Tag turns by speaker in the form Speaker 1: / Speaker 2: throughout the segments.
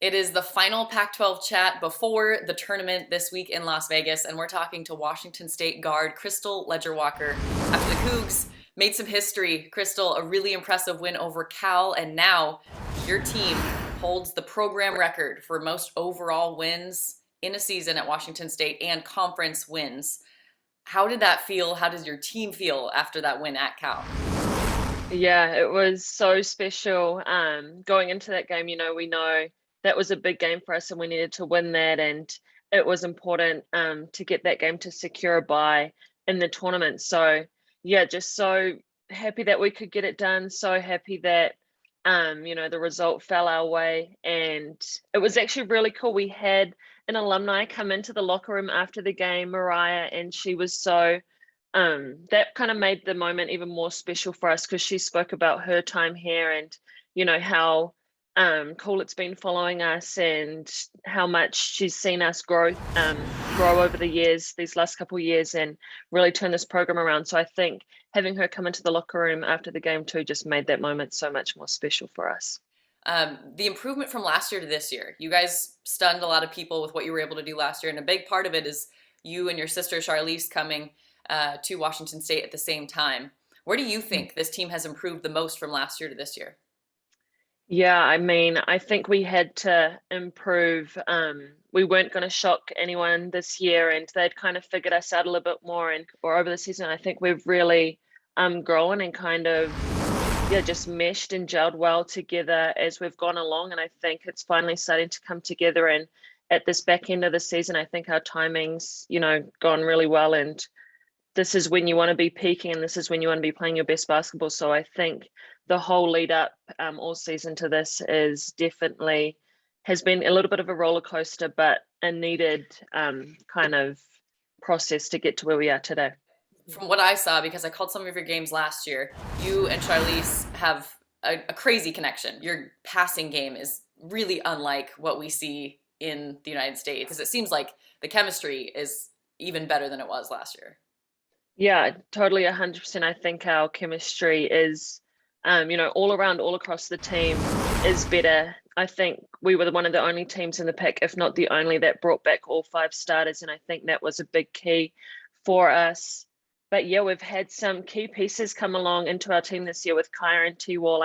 Speaker 1: It is the final Pac-12 chat before the tournament this week in Las Vegas, and we're talking to Washington State guard Krystal Leger-Walker after the Cougs made some history. Krystal, a really impressive win over Cal, and now your team holds the program record for most overall wins in a season at Washington State and conference wins. How did that feel? How does your team feel after that win at Cal?
Speaker 2: Yeah, it was so special. Going into that game, we know that was a big game for us and we needed to win that. And it was important to get that game to secure a bye in the tournament. So, yeah, just so happy that we could get it done. So happy that, the result fell our way. And it was actually really cool. We had an alumni come into the locker room after the game, Mariah, and she was so that kind of made the moment even more special for us because she spoke about her time here and how cool it's been following us and how much she's seen us grow over the years, these last couple of years, and really turn this program around. So I think having her come into the locker room after the game too just made that moment so much more special for us.
Speaker 1: The improvement from last year to this year, you guys stunned a lot of people with what you were able to do last year, and a big part of it is you and your sister Charlize coming to Washington State at the same time. Where do you think this team has improved the most from last year to this year?
Speaker 2: Yeah, I mean, I think we had to improve. We weren't going to shock anyone this year, and they'd kind of figured us out a little bit more. And or over the season, I think we've really grown and kind of just meshed and gelled well together as we've gone along. And I think it's finally starting to come together. And at this back end of the season, I think our timing's gone really well. And this is when you want to be peaking and this is when you want to be playing your best basketball. So I think the whole lead up all season to this is definitely has been a little bit of a roller coaster, but a needed kind of process to get to where we are today.
Speaker 1: From what I saw, because I called some of your games last year, you and Charlize have a crazy connection. Your passing game is really unlike what we see in the United States, because it seems like the chemistry is even better than it was last year.
Speaker 2: Yeah, totally 100%. I think our chemistry is, all around, all across the team is better. I think we were one of the only teams in the pack, if not the only, that brought back all five starters. And I think that was a big key for us. But yeah, we've had some key pieces come along into our team this year with Kyra and T-Wall.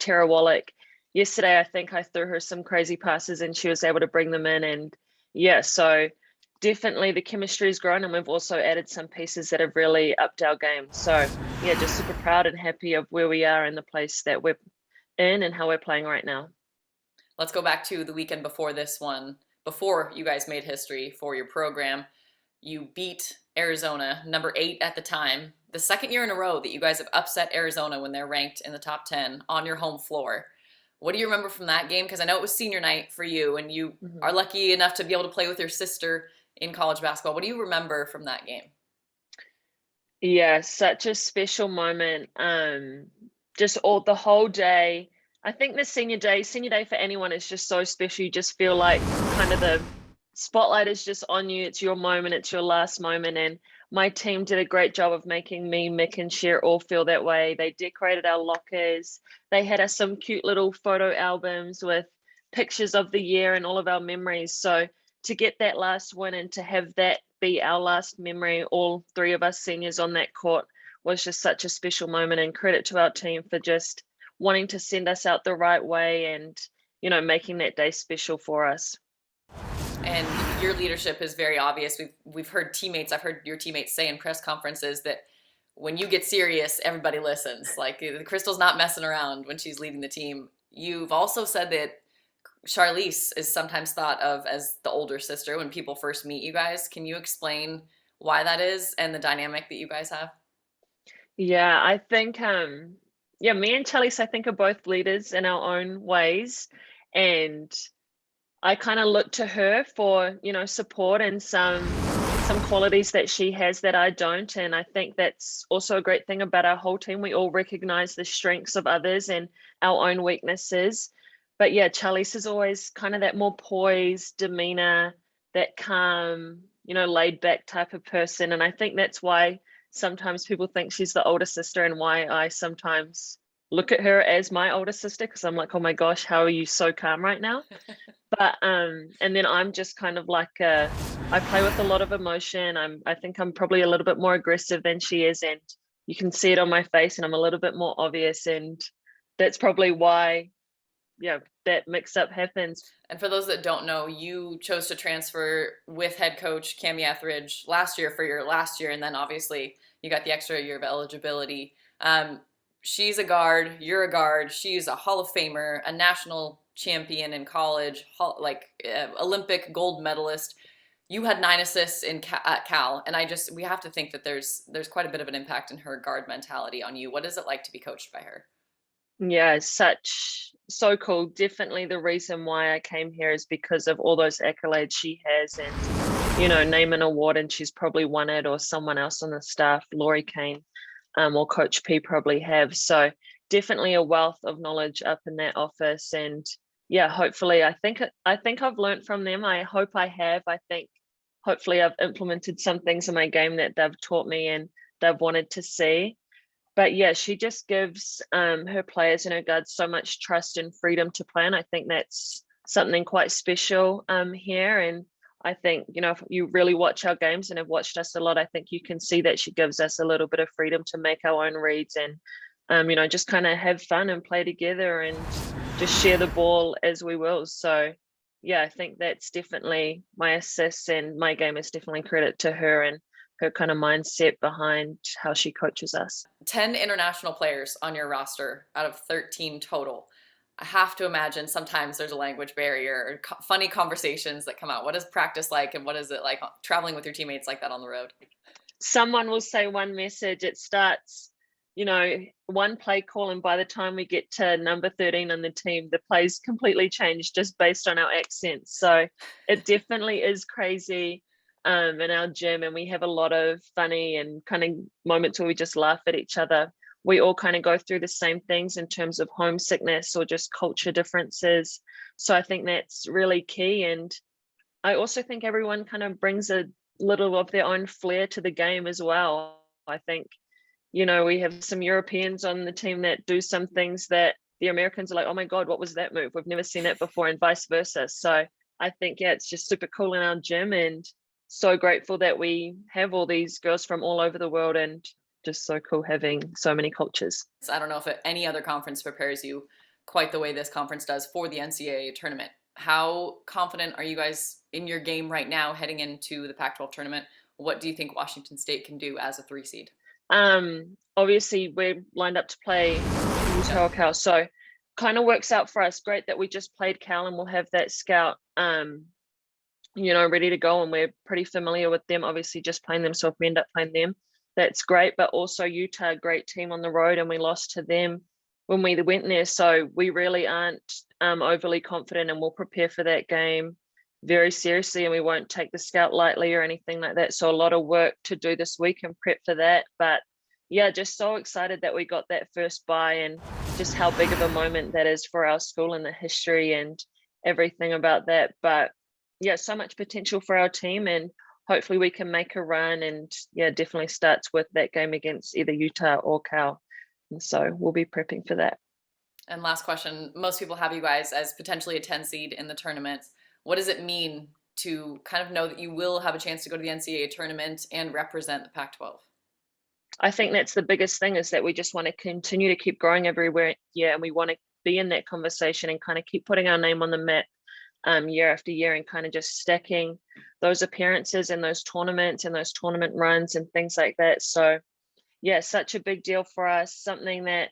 Speaker 2: Tara Wallach. Yesterday, I think I threw her some crazy passes and she was able to bring them in. And yeah, so definitely the chemistry has grown and we've also added some pieces that have really upped our game. So yeah, just super proud and happy of where we are and the place that we're in and how we're playing right now.
Speaker 1: Let's go back to the weekend before this one. Before you guys made history for your program, you beat Arizona, number 8 at the time. The second year in a row that you guys have upset Arizona when they're ranked in the top 10 on your home floor. What do you remember from that game? Because I know it was senior night for you, and you are lucky enough to be able to play with your sister in college basketball. What do you remember from that game?
Speaker 2: Yeah, such a special moment. Just all the whole day. I think the senior day for anyone is just so special. You just feel like kind of the spotlight is just on you. It's your moment, it's your last moment. And my team did a great job of making me, Mick, and Cher all feel that way. They decorated our lockers. They had us some cute little photo albums with pictures of the year and all of our memories. So to get that last win and to have that be our last memory, all three of us seniors on that court, was just such a special moment. And credit to our team for just wanting to send us out the right way and, making that day special for us.
Speaker 1: And your leadership is very obvious. I've heard your teammates say in press conferences that when you get serious, everybody listens. Like Krystal's not messing around when she's leading the team. You've also said that Charlize is sometimes thought of as the older sister when people first meet you guys. Can you explain why that is and the dynamic that you guys have?
Speaker 2: Yeah, I think me and Chalice, I think, are both leaders in our own ways. And I kind of look to her for, support and some qualities that she has that I don't. And I think that's also a great thing about our whole team. We all recognize the strengths of others and our own weaknesses. But yeah, Chalice is always kind of that more poised demeanor, that calm, laid back type of person. And I think that's why sometimes people think she's the older sister and why I sometimes look at her as my older sister because I'm like, oh my gosh, how are you so calm right now? But and then I'm just kind of like I play with a lot of emotion. I think I'm probably a little bit more aggressive than she is, and you can see it on my face, and I'm a little bit more obvious, and that's probably why, yeah, that mix up happens.
Speaker 1: And for those that don't know, you chose to transfer with head coach Cami Etheridge last year for your last year, and then obviously you got the extra year of eligibility. She's a guard, you're a guard. She's a Hall of Famer, a national champion in college, Olympic gold medalist. You had 9 assists at Cal, and we have to think that there's quite a bit of an impact in her guard mentality on you. What is it like to be coached by her?
Speaker 2: Yeah, so cool. Definitely the reason why I came here is because of all those accolades she has, and name an award and she's probably won it, or someone else on the staff, Laurie Kane, or Coach P probably have. So definitely a wealth of knowledge up in that office. And yeah, hopefully I think I've learned from them. I hope I have. I think hopefully I've implemented some things in my game that they've taught me and they've wanted to see. But yeah, she just gives her players and her guards so much trust and freedom to play. And I think that's something quite special here. And I think, if you really watch our games and have watched us a lot, I think you can see that she gives us a little bit of freedom to make our own reads and, just kind of have fun and play together and just share the ball as we will. So yeah, I think that's definitely my assists, and my game is definitely credit to her and her kind of mindset behind how she coaches us.
Speaker 1: 10 international players on your roster out of 13 total. I have to imagine sometimes there's a language barrier or funny conversations that come out. What is practice like, and what is it like traveling with your teammates like that on the road?
Speaker 2: Someone will say one message, it starts, one play call, and by the time we get to number 13 on the team, the plays completely change just based on our accents. So it definitely is crazy in our gym, and we have a lot of funny and kind of moments where we just laugh at each other. We all kind of go through the same things in terms of homesickness or just culture differences. So I think that's really key. And I also think everyone kind of brings a little of their own flair to the game as well. I think, we have some Europeans on the team that do some things that the Americans are like, oh my God, what was that move? We've never seen that before, and vice versa. So I think, yeah, it's just super cool in our gym, and so grateful that we have all these girls from all over the world, and just so cool having so many cultures.
Speaker 1: I don't know if any other conference prepares you quite the way this conference does for the NCAA tournament. How confident are you guys in your game right now heading into the Pac-12 tournament? What do you think Washington State can do as a 3 seed?
Speaker 2: Obviously we're lined up to play Utah or Cal, so kind of works out for us. Great that we just played Cal, and we'll have that scout ready to go, and we're pretty familiar with them, obviously just playing them. So if we end up playing them, that's great. But also Utah, great team on the road, and we lost to them when we went there. So we really aren't overly confident, and we'll prepare for that game very seriously, and we won't take the scout lightly or anything like that. So a lot of work to do this week and prep for that. But yeah, just so excited that we got that first bye, and just how big of a moment that is for our school and the history and everything about that. But yeah, so much potential for our team, and hopefully we can make a run. And yeah, definitely starts with that game against either Utah or Cal. And so we'll be prepping for that.
Speaker 1: And last question, most people have you guys as potentially a 10 seed in the tournament. What does it mean to kind of know that you will have a chance to go to the NCAA tournament and represent the Pac-12?
Speaker 2: I think that's the biggest thing, is that we just want to continue to keep growing everywhere. Yeah, and we want to be in that conversation and kind of keep putting our name on the map year after year, and kind of just stacking those appearances and those tournaments and those tournament runs and things like that. So yeah, such a big deal for us, something that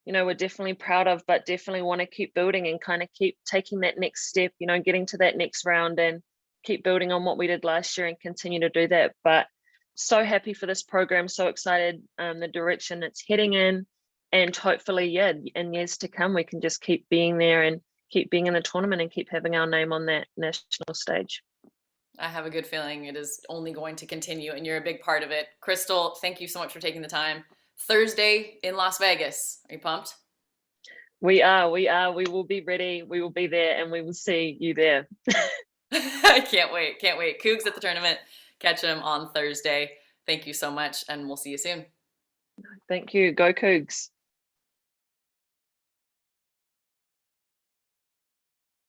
Speaker 2: we're definitely proud of, but definitely want to keep building and kind of keep taking that next step, getting to that next round, and keep building on what we did last year and continue to do that. But so happy for this program, so excited the direction it's heading in, and hopefully, yeah, in years to come, we can just keep being there and keep being in the tournament and keep having our name on that national stage.
Speaker 1: I have a good feeling it is only going to continue, and you're a big part of it. Krystal, thank you so much for taking the time. Thursday in Las Vegas. Are you pumped?
Speaker 2: We are. We will be ready. We will be there, and we will see you there.
Speaker 1: I can't wait. Can't wait. Cougs at the tournament. Catch them on Thursday. Thank you so much, and we'll see you soon.
Speaker 2: Thank you. Go Cougs.